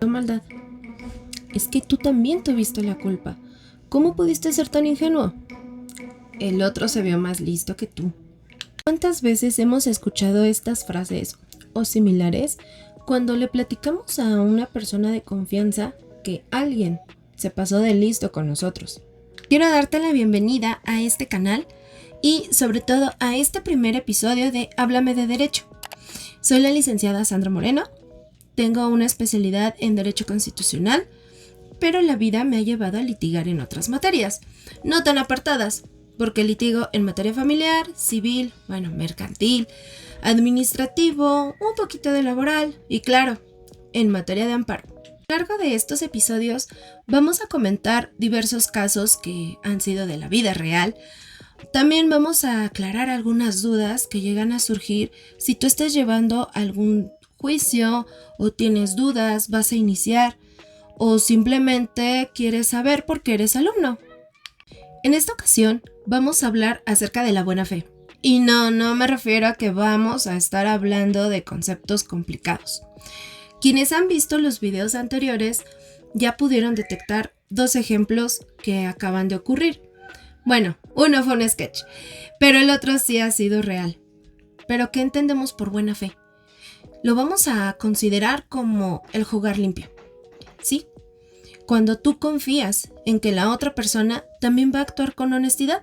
Maldad. Es que tú también tuviste la culpa. ¿Cómo pudiste ser tan ingenuo? El otro se vio más listo que tú. ¿Cuántas veces hemos escuchado estas frases o similares cuando le platicamos a una persona de confianza que alguien se pasó de listo con nosotros? Quiero darte la bienvenida a este canal y sobre todo a este primer episodio de Háblame de Derecho. Soy la licenciada Sandra Moreno, tengo una especialidad en Derecho Constitucional, pero la vida me ha llevado a litigar en otras materias, no tan apartadas, porque litigo en materia familiar, civil, mercantil, administrativo, un poquito de laboral y claro, en materia de amparo. A lo largo de estos episodios vamos a comentar diversos casos que han sido de la vida real. También vamos a aclarar algunas dudas que llegan a surgir si tú estás llevando algún juicio o tienes dudas, vas a iniciar o simplemente quieres saber por qué eres alumno. En esta ocasión vamos a hablar acerca de la buena fe. Y no me refiero a que vamos a estar hablando de conceptos complicados. Quienes han visto los videos anteriores ya pudieron detectar dos ejemplos que acaban de ocurrir. Bueno, uno fue un sketch, pero el otro sí ha sido real. ¿Pero qué entendemos por buena fe? Lo vamos a considerar como el jugar limpio. ¿Sí? Cuando tú confías en que la otra persona también va a actuar con honestidad.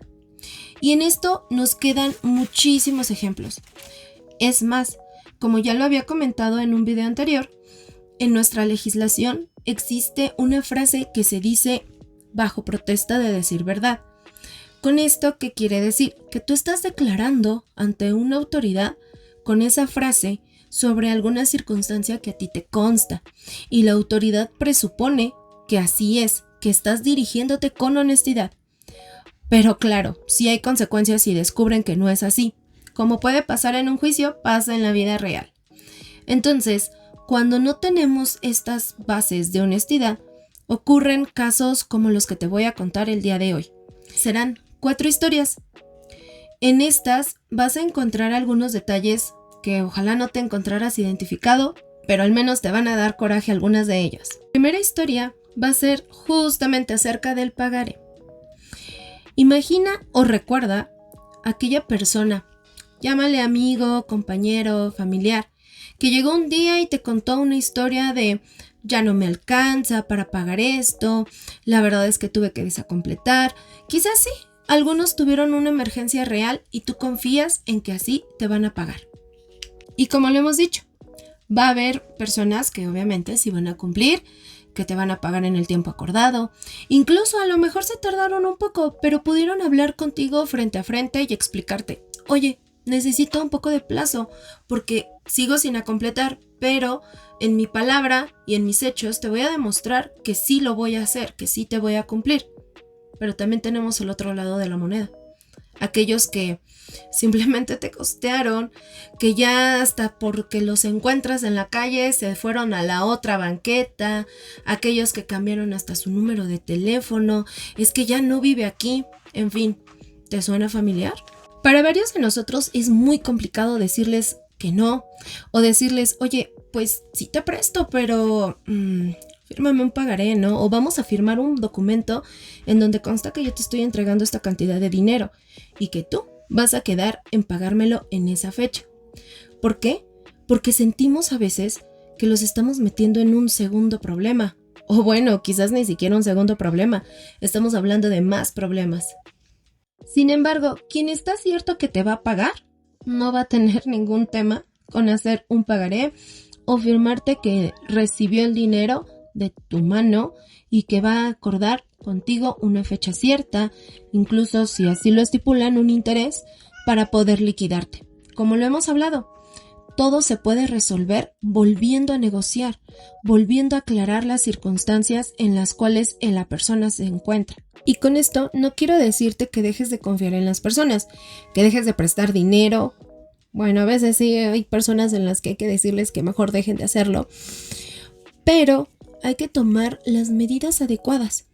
Y en esto nos quedan muchísimos ejemplos. Es más, como ya lo había comentado en un video anterior, en nuestra legislación existe una frase que se dice bajo protesta de decir verdad. Con esto, ¿qué quiere decir? Que tú estás declarando ante una autoridad con esa frase sobre alguna circunstancia que a ti te consta y la autoridad presupone que así es, que estás dirigiéndote con honestidad. Pero claro, sí hay consecuencias si descubren que no es así. Como puede pasar en un juicio, pasa en la vida real. Entonces, cuando no tenemos estas bases de honestidad, ocurren casos como los que te voy a contar el día de hoy. Serán 4 historias. En estas vas a encontrar algunos detalles que ojalá no te encontraras identificado, pero al menos te van a dar coraje algunas de ellas. La primera historia va a ser justamente acerca del pagaré. Imagina o recuerda aquella persona, llámale amigo, compañero, familiar, que llegó un día y te contó una historia de ya no me alcanza para pagar esto, la verdad es que tuve que desacompletar. Quizás sí, algunos tuvieron una emergencia real y tú confías en que así te van a pagar. Y como lo hemos dicho, va a haber personas que obviamente sí van a cumplir, que te van a pagar en el tiempo acordado. Incluso a lo mejor se tardaron un poco, pero pudieron hablar contigo frente a frente y explicarte, oye, necesito un poco de plazo porque sigo sin completar, pero en mi palabra y en mis hechos te voy a demostrar que sí lo voy a hacer, que sí te voy a cumplir. Pero también tenemos el otro lado de la moneda. Aquellos que simplemente te costearon, que ya hasta porque los encuentras en la calle se fueron a la otra banqueta, aquellos que cambiaron hasta su número de teléfono, es que ya no vive aquí, en fin, ¿te suena familiar? Para varios de nosotros es muy complicado decirles que no, o decirles, oye, pues sí te presto, pero fírmame un pagaré, ¿no? O vamos a firmar un documento en donde consta que yo te estoy entregando esta cantidad de dinero y que tú vas a quedar en pagármelo en esa fecha. ¿Por qué? Porque sentimos a veces que los estamos metiendo en un segundo problema. O bueno, quizás ni siquiera un segundo problema. Estamos hablando de más problemas. Sin embargo, quien está cierto que te va a pagar, no va a tener ningún tema con hacer un pagaré o firmarte que recibió el dinero de tu mano y que va a acordar contigo una fecha cierta, incluso si así lo estipulan, un interés para poder liquidarte. Como lo hemos hablado, todo se puede resolver volviendo a negociar, volviendo a aclarar las circunstancias en las cuales la persona se encuentra. Y con esto no quiero decirte que dejes de confiar en las personas, que dejes de prestar dinero. Bueno, a veces sí hay personas en las que hay que decirles que mejor dejen de hacerlo, pero hay que tomar las medidas adecuadas.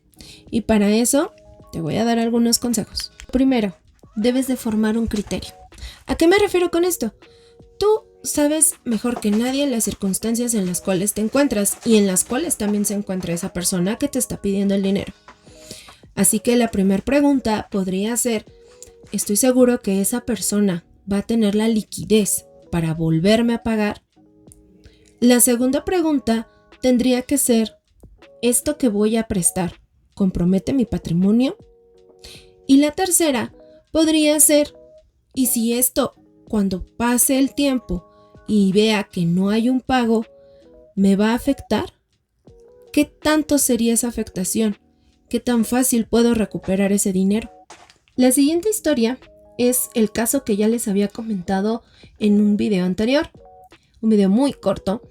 Y para eso te voy a dar algunos consejos. Primero, debes de formar un criterio. ¿A qué me refiero con esto? Tú sabes mejor que nadie las circunstancias en las cuales te encuentras y en las cuales también se encuentra esa persona que te está pidiendo el dinero. Así que la primera pregunta podría ser, ¿estoy seguro que esa persona va a tener la liquidez para volverme a pagar? La segunda pregunta tendría que ser, ¿esto que voy a prestar compromete mi patrimonio? Y la tercera podría ser, ¿y si esto, cuando pase el tiempo y vea que no hay un pago, me va a afectar? ¿Qué tanto sería esa afectación? ¿Qué tan fácil puedo recuperar ese dinero? La siguiente historia es el caso que ya les había comentado en un video anterior, un video muy corto,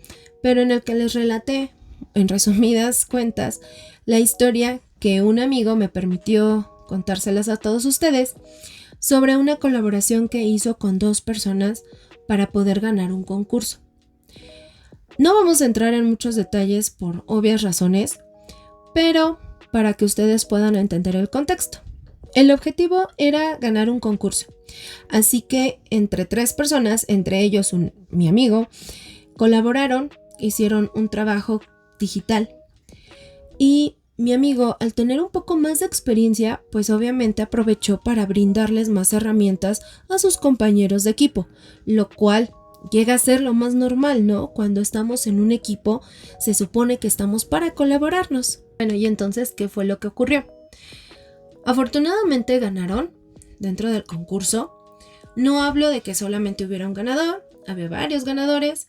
pero en el que les relaté, en resumidas cuentas, la historia que un amigo me permitió contárselas a todos ustedes sobre una colaboración que hizo con 2 personas para poder ganar un concurso. No vamos a entrar en muchos detalles por obvias razones, pero para que ustedes puedan entender el contexto. El objetivo era ganar un concurso, así que entre 3 personas, entre ellos mi amigo, colaboraron, hicieron un trabajo digital y mi amigo, al tener un poco más de experiencia, pues obviamente aprovechó para brindarles más herramientas a sus compañeros de equipo, lo cual llega a ser lo más normal, ¿no? Cuando estamos en un equipo, se supone que estamos para colaborarnos. Bueno, y entonces, ¿qué fue lo que ocurrió? Afortunadamente ganaron dentro del concurso. No hablo de que solamente hubiera un ganador, había varios ganadores.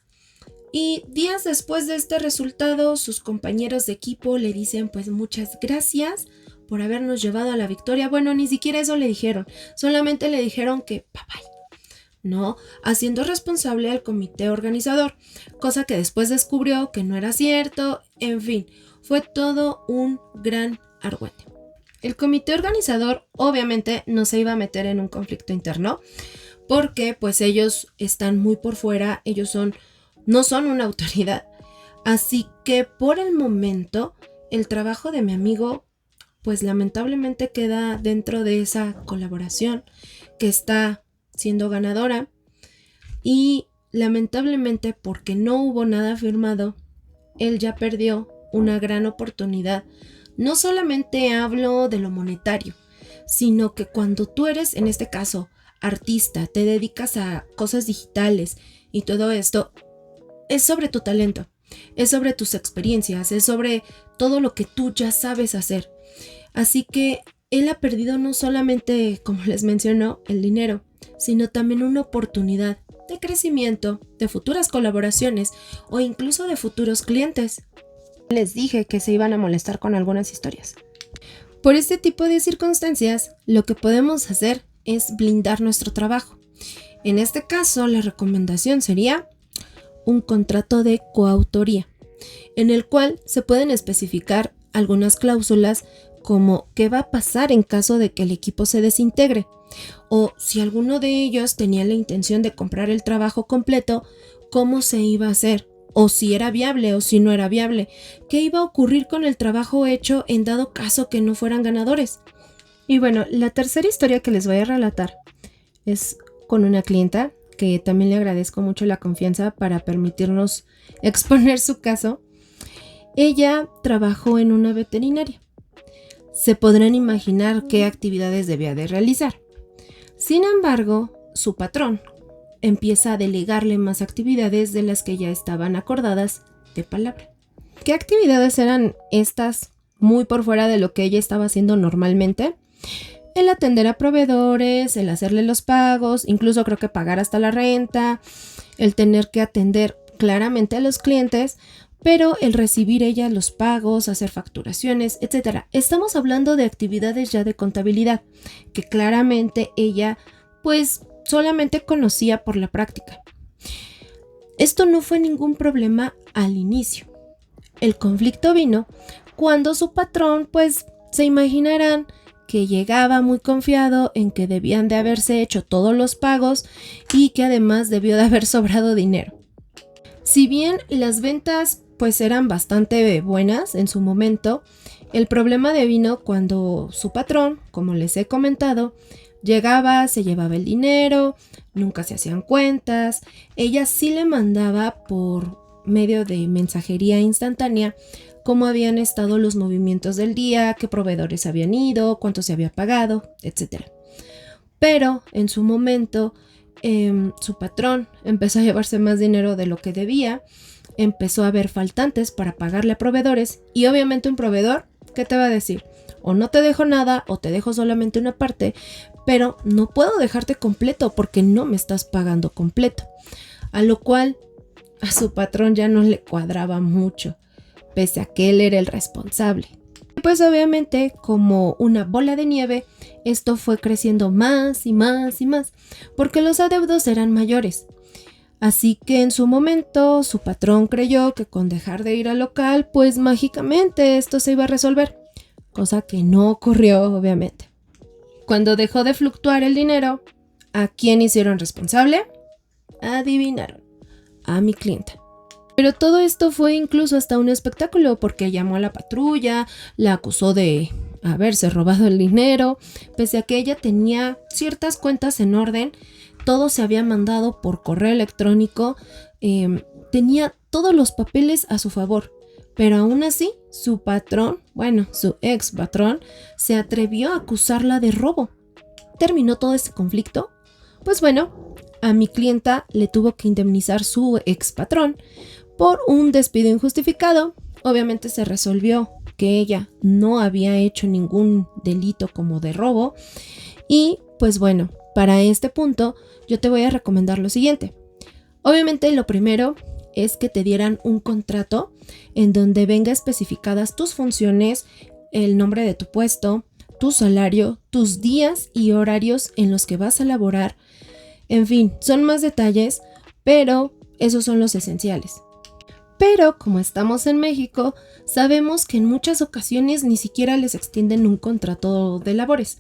Y días después de este resultado, sus compañeros de equipo le dicen pues muchas gracias por habernos llevado a la victoria. Bueno, ni siquiera eso le dijeron, solamente le dijeron que bye bye, ¿no? Haciendo responsable al comité organizador, cosa que después descubrió que no era cierto. En fin, fue todo un gran argüente. El comité organizador obviamente no se iba a meter en un conflicto interno porque pues ellos están muy por fuera, ellos no son una autoridad, así que por el momento el trabajo de mi amigo pues lamentablemente queda dentro de esa colaboración que está siendo ganadora y lamentablemente porque no hubo nada firmado, él ya perdió una gran oportunidad. No solamente hablo de lo monetario, sino que cuando tú eres, en este caso, artista, te dedicas a cosas digitales y todo esto, es sobre tu talento, es sobre tus experiencias, es sobre todo lo que tú ya sabes hacer. Así que él ha perdido no solamente, como les menciono, el dinero, sino también una oportunidad de crecimiento, de futuras colaboraciones o incluso de futuros clientes. Les dije que se iban a molestar con algunas historias. Por este tipo de circunstancias, lo que podemos hacer es blindar nuestro trabajo. En este caso, la recomendación sería un contrato de coautoría, en el cual se pueden especificar algunas cláusulas como qué va a pasar en caso de que el equipo se desintegre, o si alguno de ellos tenía la intención de comprar el trabajo completo, cómo se iba a hacer, o si era viable o si no era viable, qué iba a ocurrir con el trabajo hecho en dado caso que no fueran ganadores. Y bueno, la tercera historia que les voy a relatar es con una clienta que también le agradezco mucho la confianza para permitirnos exponer su caso. Ella trabajó en una veterinaria. Se podrán imaginar qué actividades debía de realizar. Sin embargo, su patrón empieza a delegarle más actividades de las que ya estaban acordadas de palabra. ¿Qué actividades eran estas muy por fuera de lo que ella estaba haciendo normalmente? El atender a proveedores, el hacerle los pagos, incluso creo que pagar hasta la renta, el tener que atender claramente a los clientes, pero el recibir ella los pagos, hacer facturaciones, etc. Estamos hablando de actividades ya de contabilidad, que claramente ella pues solamente conocía por la práctica. Esto no fue ningún problema al inicio. El conflicto vino cuando su patrón, pues se imaginarán que llegaba muy confiado en que debían de haberse hecho todos los pagos y que además debió de haber sobrado dinero. Si bien las ventas pues eran bastante buenas en su momento, el problema vino cuando su patrón, como les he comentado, Llegaba, se llevaba el dinero, nunca se hacían cuentas. Ella sí le mandaba por medio de mensajería instantánea cómo habían estado los movimientos del día, qué proveedores habían ido, cuánto se había pagado, etc. Pero en su momento su patrón empezó a llevarse más dinero de lo que debía, empezó a haber faltantes para pagarle a proveedores y obviamente un proveedor, ¿qué te va a decir? O no te dejo nada o te dejo solamente una parte, pero no puedo dejarte completo porque no me estás pagando completo. A lo cual a su patrón ya no le cuadraba mucho, pese a que él era el responsable. Y pues obviamente, como una bola de nieve, esto fue creciendo más y más y más, porque los adeudos eran mayores. Así que en su momento su patrón creyó que con dejar de ir al local, pues mágicamente esto se iba a resolver, cosa que no ocurrió obviamente. Cuando dejó de fluctuar el dinero, ¿a quién hicieron responsable? Adivinaron, a mi clienta. Pero todo esto fue incluso hasta un espectáculo porque llamó a la patrulla, la acusó de haberse robado el dinero, pese a que ella tenía ciertas cuentas en orden, todo se había mandado por correo electrónico, tenía todos los papeles a su favor. Pero aún así, su patrón, su ex patrón, se atrevió a acusarla de robo. ¿Terminó todo este conflicto? Pues bueno, a mi clienta le tuvo que indemnizar su ex patrón por un despido injustificado. Obviamente se resolvió que ella no había hecho ningún delito como de robo. Y pues bueno, para este punto yo te voy a recomendar lo siguiente. Obviamente lo primero es que te dieran un contrato en donde venga especificadas tus funciones, el nombre de tu puesto, tu salario, tus días y horarios en los que vas a laborar. En fin, son más detalles, pero esos son los esenciales. Pero como estamos en México, sabemos que en muchas ocasiones ni siquiera les extienden un contrato de labores.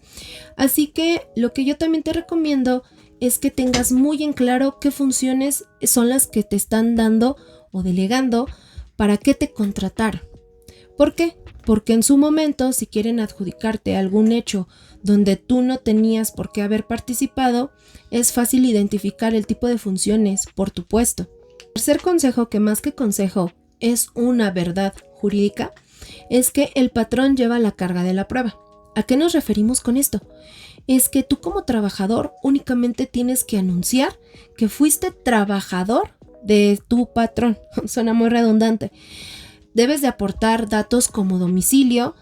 Así que lo que yo también te recomiendo es que tengas muy en claro qué funciones son las que te están dando o delegando para que te contrataran. ¿Por qué? Porque en su momento, si quieren adjudicarte algún hecho donde tú no tenías por qué haber participado, es fácil identificar el tipo de funciones por tu puesto. Tercer consejo, que más que consejo es una verdad jurídica, es que el patrón lleva la carga de la prueba. ¿A qué nos referimos con esto? Es que tú como trabajador únicamente tienes que anunciar que fuiste trabajador de tu patrón. Suena muy redundante. Debes de aportar datos como domicilio,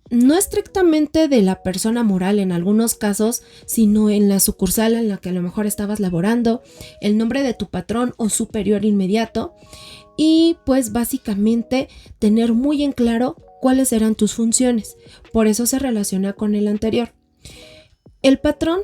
no estrictamente de la persona moral en algunos casos, sino en la sucursal en la que a lo mejor estabas laborando, el nombre de tu patrón o superior inmediato y pues básicamente tener muy en claro cuáles eran tus funciones. Por eso se relaciona con el anterior. El patrón,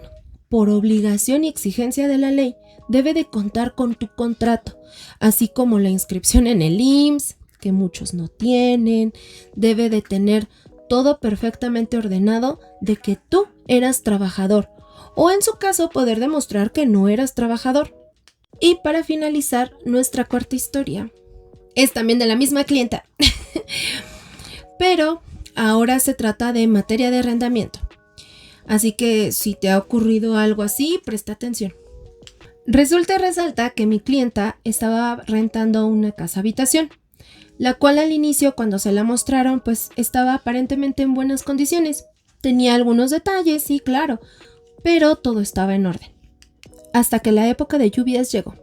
por obligación y exigencia de la ley, debe de contar con tu contrato, así como la inscripción en el IMSS, que muchos no tienen, debe de tener todo perfectamente ordenado de que tú eras trabajador, o en su caso poder demostrar que no eras trabajador. Y para finalizar, nuestra cuarta historia es también de la misma clienta, pero ahora se trata de materia de arrendamiento. Así que si te ha ocurrido algo así, presta atención. Resulta y resalta que mi clienta estaba rentando una casa habitación, la cual al inicio cuando se la mostraron pues estaba aparentemente en buenas condiciones. Tenía algunos detalles, sí, claro, pero todo estaba en orden. Hasta que la época de lluvias llegó.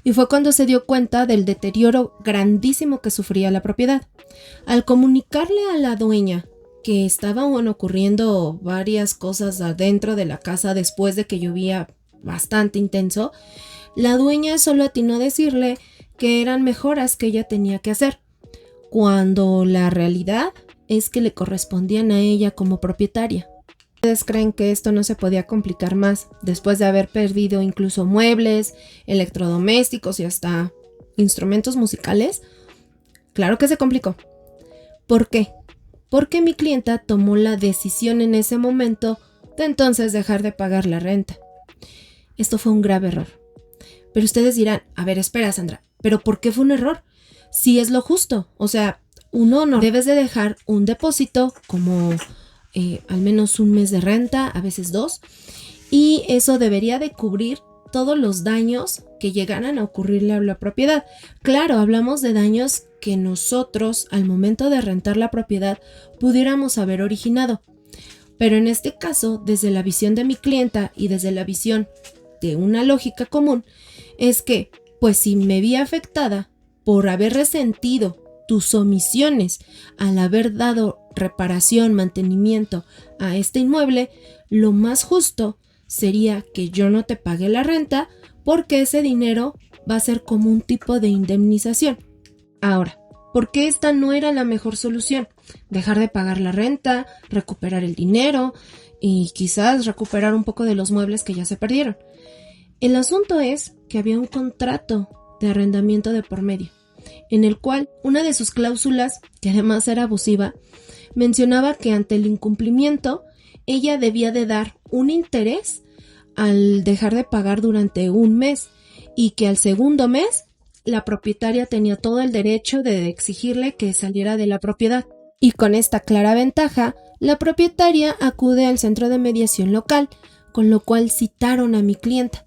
Y fue cuando se dio cuenta del deterioro grandísimo que sufría la propiedad. Al comunicarle a la dueña que estaban ocurriendo varias cosas adentro de la casa después de que llovía bastante intenso, la dueña solo atinó a decirle que eran mejoras que ella tenía que hacer, cuando la realidad es que le correspondían a ella como propietaria. ¿Ustedes creen que esto no se podía complicar más después de haber perdido incluso muebles, electrodomésticos y hasta instrumentos musicales? Claro que se complicó. ¿Por qué? Porque mi clienta tomó la decisión en ese momento de entonces dejar de pagar la renta. Esto fue un grave error. Pero ustedes dirán, a ver, espera Sandra, ¿pero por qué fue un error? Si es lo justo, o sea, uno no debes de dejar un depósito como al menos un mes de renta, a veces 2, y eso debería de cubrir todos los daños que llegaran a ocurrirle a la propiedad. Claro, hablamos de daños que nosotros al momento de rentar la propiedad pudiéramos haber originado. Pero en este caso, desde la visión de mi clienta y desde la visión de una lógica común, es que, pues si me vi afectada por haber resentido tus omisiones al haber dado reparación, mantenimiento a este inmueble, lo más justo sería que yo no te pague la renta porque ese dinero va a ser como un tipo de indemnización. Ahora, ¿por qué esta no era la mejor solución? Dejar de pagar la renta, recuperar el dinero y quizás recuperar un poco de los muebles que ya se perdieron. El asunto es que había un contrato de arrendamiento de por medio, en el cual una de sus cláusulas, que además era abusiva, mencionaba que ante el incumplimiento ella debía de dar un interés al dejar de pagar durante un mes y que al segundo mes la propietaria tenía todo el derecho de exigirle que saliera de la propiedad. Y con esta clara ventaja, la propietaria acude al centro de mediación local, con lo cual citaron a mi clienta.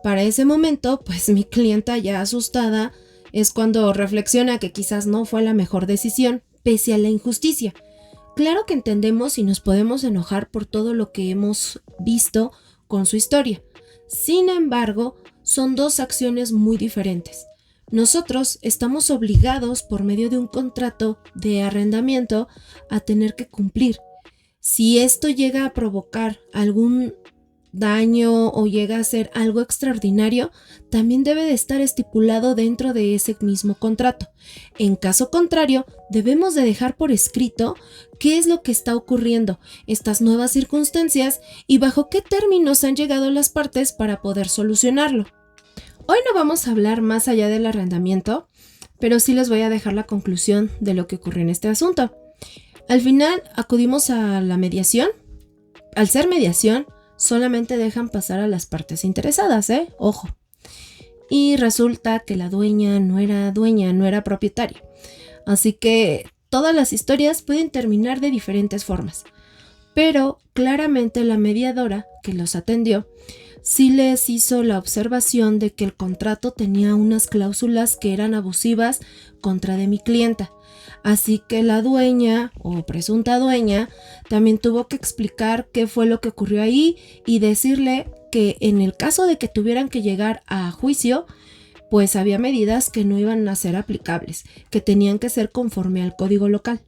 Para ese momento, pues mi clienta ya asustada es cuando reflexiona que quizás no fue la mejor decisión, pese a la injusticia. Claro que entendemos y nos podemos enojar por todo lo que hemos visto con su historia. Sin embargo, son dos acciones muy diferentes. Nosotros estamos obligados por medio de un contrato de arrendamiento a tener que cumplir. Si esto llega a provocar algún daño o llega a ser algo extraordinario, también debe de estar estipulado dentro de ese mismo contrato. En caso contrario, debemos de dejar por escrito qué es lo que está ocurriendo, estas nuevas circunstancias y bajo qué términos han llegado las partes para poder solucionarlo. Hoy no vamos a hablar más allá del arrendamiento, pero sí les voy a dejar la conclusión de lo que ocurrió en este asunto. Al final acudimos a la mediación. Al ser mediación, solamente dejan pasar a las partes interesadas, ojo. Y resulta que la dueña, no era propietaria. Así que todas las historias pueden terminar de diferentes formas. Pero claramente la mediadora que los atendió sí les hizo la observación de que el contrato tenía unas cláusulas que eran abusivas contra de mi clienta. Así que la dueña o presunta dueña también tuvo que explicar qué fue lo que ocurrió ahí y decirle que en el caso de que tuvieran que llegar a juicio, pues había medidas que no iban a ser aplicables, que tenían que ser conforme al código local.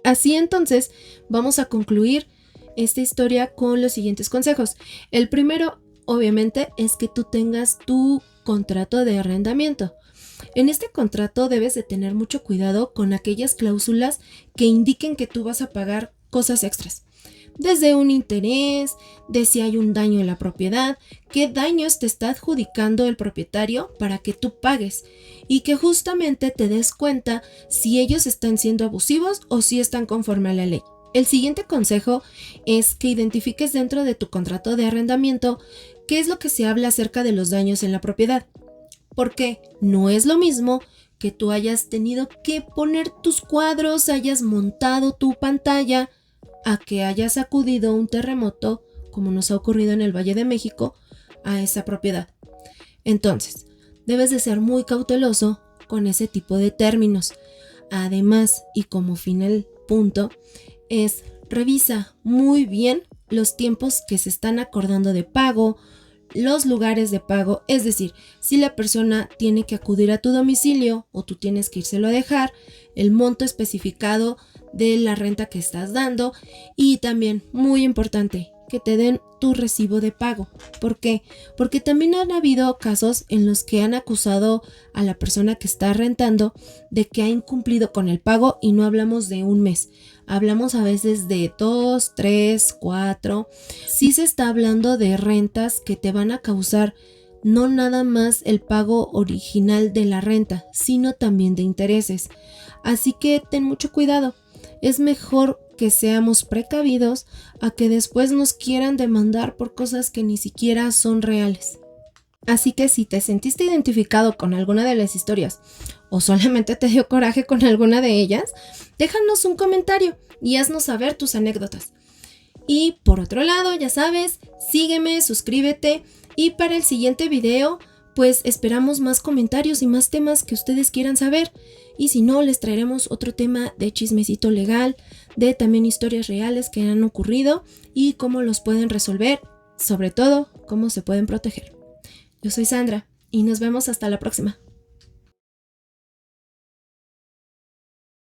Así entonces, vamos a concluir esta historia con los siguientes consejos. El primero, obviamente, es que tú tengas tu contrato de arrendamiento. En este contrato debes de tener mucho cuidado con aquellas cláusulas que indiquen que tú vas a pagar cosas extras. Desde un interés, de si hay un daño en la propiedad, qué daños te está adjudicando el propietario para que tú pagues y que justamente te des cuenta si ellos están siendo abusivos o si están conforme a la ley. El siguiente consejo es que identifiques dentro de tu contrato de arrendamiento qué es lo que se habla acerca de los daños en la propiedad. Porque no es lo mismo que tú hayas tenido que poner tus cuadros, hayas montado tu pantalla, a que hayas acudido a un terremoto, como nos ha ocurrido en el Valle de México, a esa propiedad. Entonces, debes de ser muy cauteloso con ese tipo de términos. Además, y como final punto, es revisa muy bien los tiempos que se están acordando de pago, los lugares de pago, es decir, si la persona tiene que acudir a tu domicilio o tú tienes que írselo a dejar, el monto especificado de la renta que estás dando y también, muy importante, que te den tu recibo de pago. ¿Por qué? Porque también han habido casos en los que han acusado a la persona que está rentando de que ha incumplido con el pago y no hablamos de un mes. Hablamos a veces de 2, 3, 4. Sí se está hablando de rentas que te van a causar no nada más el pago original de la renta, sino también de intereses. Así que ten mucho cuidado. Es mejor que seamos precavidos a que después nos quieran demandar por cosas que ni siquiera son reales. Así que si te sentiste identificado con alguna de las historias o solamente te dio coraje con alguna de ellas, déjanos un comentario y haznos saber tus anécdotas. Y por otro lado, ya sabes, sígueme, suscríbete y para el siguiente video pues esperamos más comentarios y más temas que ustedes quieran saber. Y si no, les traeremos otro tema de chismecito legal, de también historias reales que han ocurrido y cómo los pueden resolver, sobre todo, cómo se pueden proteger. Yo soy Sandra y nos vemos hasta la próxima.